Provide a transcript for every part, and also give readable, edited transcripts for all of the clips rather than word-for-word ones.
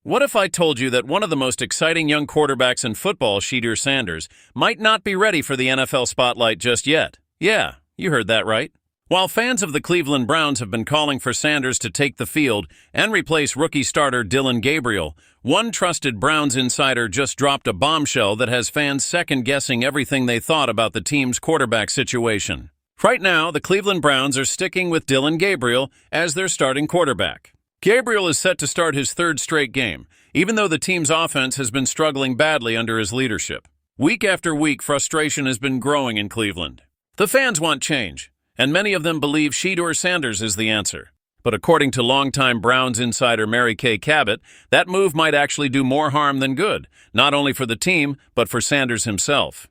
What if I told you that one of the most exciting young quarterbacks in football, Shedeur Sanders, might not be ready for the NFL spotlight just yet? Yeah, you heard that right. While fans of the Cleveland Browns have been calling for Sanders to take the field and replace rookie starter Dillon Gabriel, one trusted Browns insider just dropped a bombshell that has fans second-guessing everything they thought about the team's quarterback situation. Right now, the Cleveland Browns are sticking with Dillon Gabriel as their starting quarterback. Gabriel is set to start his third straight game, even though the team's offense has been struggling badly under his leadership. Week after week, frustration has been growing in Cleveland. The fans want change, and many of them believe Shedeur Sanders is the answer. But according to longtime Browns insider Mary Kay Cabot, that move might actually do more harm than good, not only for the team, but for Sanders himself.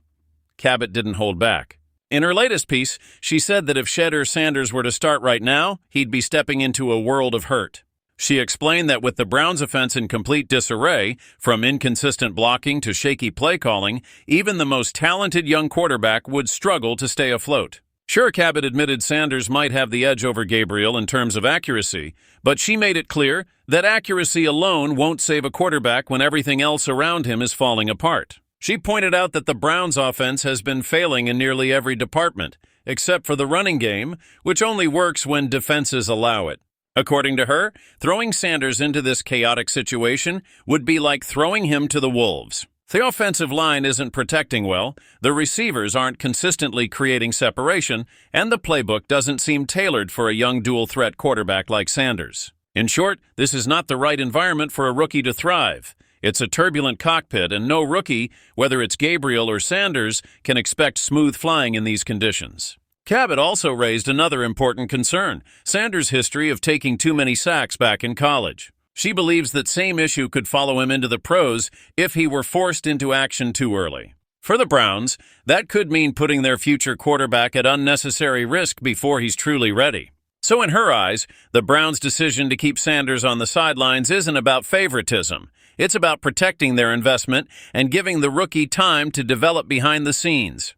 Cabot didn't hold back. In her latest piece, she said that if Shedeur Sanders were to start right now, he'd be stepping into a world of hurt. She explained that with the Browns' offense in complete disarray, from inconsistent blocking to shaky play calling, even the most talented young quarterback would struggle to stay afloat. Sure, Cabot admitted Sanders might have the edge over Gabriel in terms of accuracy, but she made it clear that accuracy alone won't save a quarterback when everything else around him is falling apart. She pointed out that the Browns' offense has been failing in nearly every department, except for the running game, which only works when defenses allow it. According to her, throwing Sanders into this chaotic situation would be like throwing him to the wolves. The offensive line isn't protecting well, the receivers aren't consistently creating separation, and the playbook doesn't seem tailored for a young dual-threat quarterback like Sanders. In short, this is not the right environment for a rookie to thrive. It's a turbulent cockpit, and no rookie, whether it's Gabriel or Sanders, can expect smooth flying in these conditions. Cabot also raised another important concern, Sanders' history of taking too many sacks back in college. She believes that same issue could follow him into the pros if he were forced into action too early. For the Browns, that could mean putting their future quarterback at unnecessary risk before he's truly ready. So in her eyes, the Browns' decision to keep Sanders on the sidelines isn't about favoritism. It's about protecting their investment and giving the rookie time to develop behind the scenes.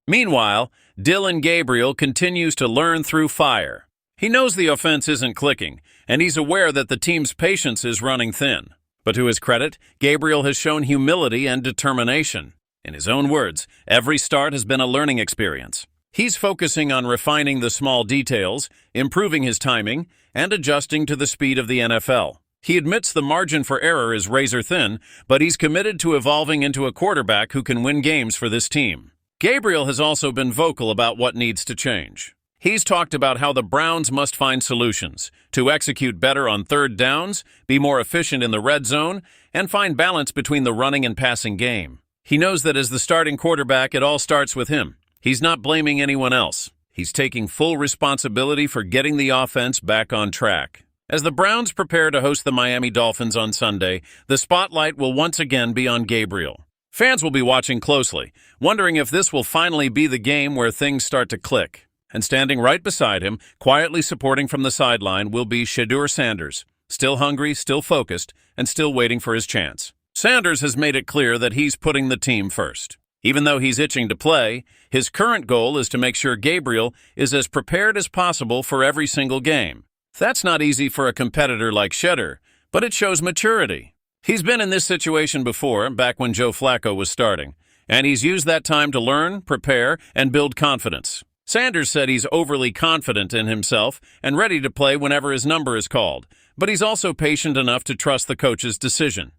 Meanwhile, Dillon Gabriel continues to learn through fire. He knows the offense isn't clicking, and he's aware that the team's patience is running thin. But to his credit, Gabriel has shown humility and determination. In his own words, every start has been a learning experience. He's focusing on refining the small details, improving his timing, and adjusting to the speed of the NFL. He admits the margin for error is razor thin, but he's committed to evolving into a quarterback who can win games for this team. Gabriel has also been vocal about what needs to change. He's talked about how the Browns must find solutions to execute better on third downs, be more efficient in the red zone, and find balance between the running and passing game. He knows that as the starting quarterback, it all starts with him. He's not blaming anyone else. He's taking full responsibility for getting the offense back on track. As the Browns prepare to host the Miami Dolphins on Sunday, the spotlight will once again be on Gabriel. Fans will be watching closely, wondering if this will finally be the game where things start to click. And standing right beside him, quietly supporting from the sideline, will be Shedeur Sanders, still hungry, still focused, and still waiting for his chance. Sanders has made it clear that he's putting the team first. Even though he's itching to play, his current goal is to make sure Gabriel is as prepared as possible for every single game. That's not easy for a competitor like Shedeur, but it shows maturity. He's been in this situation before, back when Joe Flacco was starting, and he's used that time to learn, prepare, and build confidence. Sanders said he's overly confident in himself and ready to play whenever his number is called, but he's also patient enough to trust the coach's decision.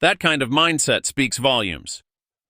That kind of mindset speaks volumes.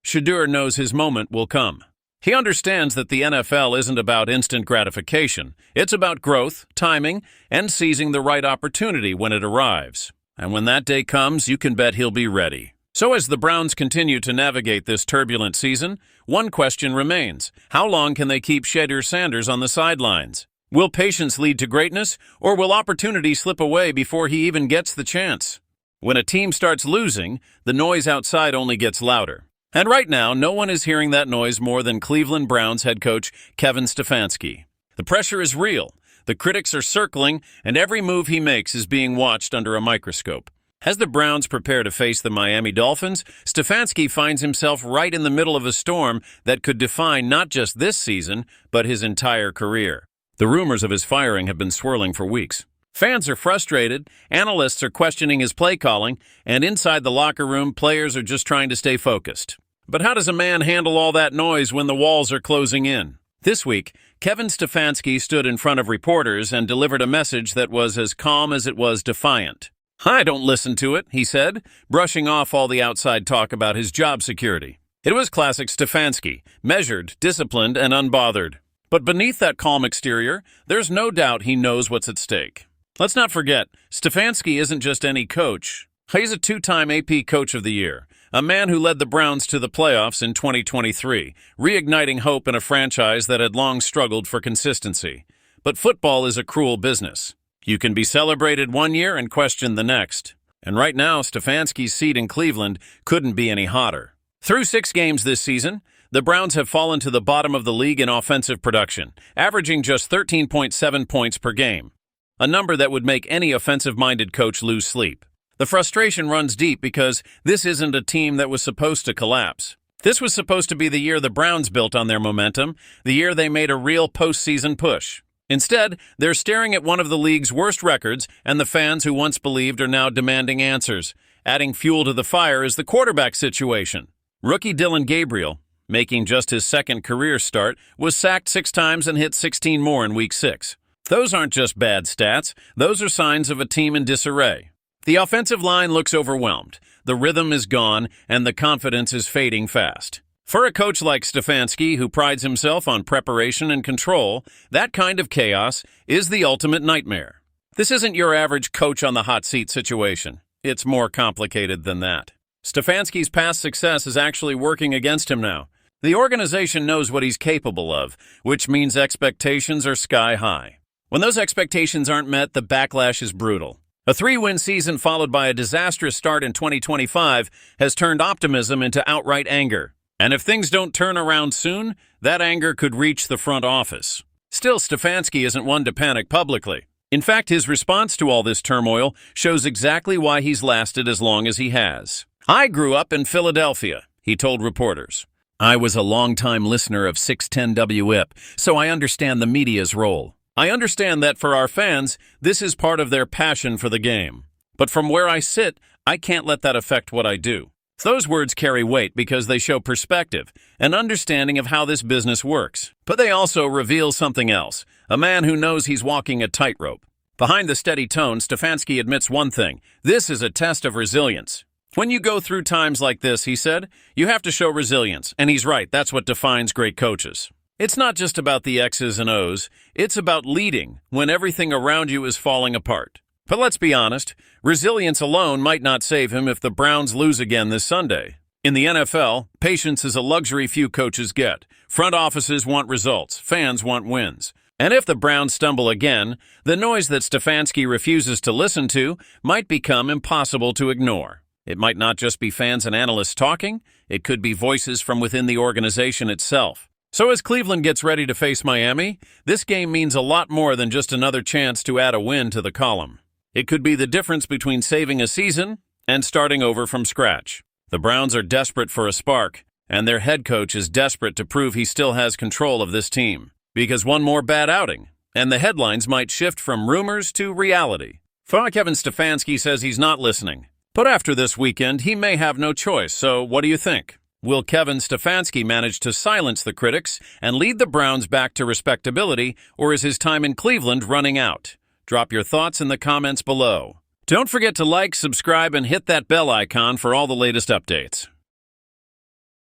Shedeur knows his moment will come. He understands that the NFL isn't about instant gratification. It's about growth, timing, and seizing the right opportunity when it arrives. And when that day comes, you can bet he'll be ready. So as the Browns continue to navigate this turbulent season, one question remains. How long can they keep Shedeur Sanders on the sidelines? Will patience lead to greatness, or will opportunity slip away before he even gets the chance? When a team starts losing, the noise outside only gets louder. And right now, no one is hearing that noise more than Cleveland Browns head coach Kevin Stefanski. The pressure is real. The critics are circling, and every move he makes is being watched under a microscope. As the Browns prepare to face the Miami Dolphins, Stefanski finds himself right in the middle of a storm that could define not just this season, but his entire career. The rumors of his firing have been swirling for weeks. Fans are frustrated, analysts are questioning his play calling, and inside the locker room, players are just trying to stay focused. But how does a man handle all that noise when the walls are closing in? This week, Kevin Stefanski stood in front of reporters and delivered a message that was as calm as it was defiant. "I don't listen to it," he said, brushing off all the outside talk about his job security. It was classic Stefanski, measured, disciplined, and unbothered. But beneath that calm exterior, there's no doubt he knows what's at stake. Let's not forget, Stefanski isn't just any coach. He's a two-time AP Coach of the Year, a man who led the Browns to the playoffs in 2023, reigniting hope in a franchise that had long struggled for consistency. But football is a cruel business. You can be celebrated one year and questioned the next. And right now, Stefanski's seat in Cleveland couldn't be any hotter. Through 6 games this season, the Browns have fallen to the bottom of the league in offensive production, averaging just 13.7 points per game, a number that would make any offensive-minded coach lose sleep. The frustration runs deep because this isn't a team that was supposed to collapse. This was supposed to be the year the Browns built on their momentum, the year they made a real postseason push. Instead, they're staring at one of the league's worst records, and the fans who once believed are now demanding answers. Adding fuel to the fire is the quarterback situation. Rookie Dillon Gabriel, making just his second career start, was sacked 6 times and hit 16 more in Week 6. Those aren't just bad stats, those are signs of a team in disarray. The offensive line looks overwhelmed, the rhythm is gone, and the confidence is fading fast. For a coach like Stefanski, who prides himself on preparation and control, that kind of chaos is the ultimate nightmare. This isn't your average coach on the hot seat situation. It's more complicated than that. Stefanski's past success is actually working against him now. The organization knows what he's capable of, which means expectations are sky high. When those expectations aren't met, the backlash is brutal. A 3-win season followed by a disastrous start in 2025 has turned optimism into outright anger. And if things don't turn around soon, that anger could reach the front office. Still, Stefanski isn't one to panic publicly. In fact, his response to all this turmoil shows exactly why he's lasted as long as he has. "I grew up in Philadelphia," he told reporters. "I was a longtime listener of 610 WIP, so I understand the media's role. I understand that for our fans, this is part of their passion for the game. But from where I sit, I can't let that affect what I do." Those words carry weight because they show perspective, an understanding of how this business works. But they also reveal something else, a man who knows he's walking a tightrope. Behind the steady tone, Stefanski admits one thing: this is a test of resilience. "When you go through times like this," he said, "you have to show resilience." And he's right, that's what defines great coaches. It's not just about the X's and O's, it's about leading when everything around you is falling apart. But let's be honest, resilience alone might not save him if the Browns lose again this Sunday. In the NFL, patience is a luxury few coaches get. Front offices want results, fans want wins. And if the Browns stumble again, the noise that Stefanski refuses to listen to might become impossible to ignore. It might not just be fans and analysts talking, it could be voices from within the organization itself. So as Cleveland gets ready to face Miami, this game means a lot more than just another chance to add a win to the column. It could be the difference between saving a season and starting over from scratch. The Browns are desperate for a spark, and their head coach is desperate to prove he still has control of this team. Because one more bad outing, and the headlines might shift from rumors to reality. Kevin Stefanski says he's not listening. But after this weekend, he may have no choice, so what do you think? Will Kevin Stefanski manage to silence the critics and lead the Browns back to respectability, or is his time in Cleveland running out? Drop your thoughts in the comments below. Don't forget to like, subscribe, and hit that bell icon for all the latest updates.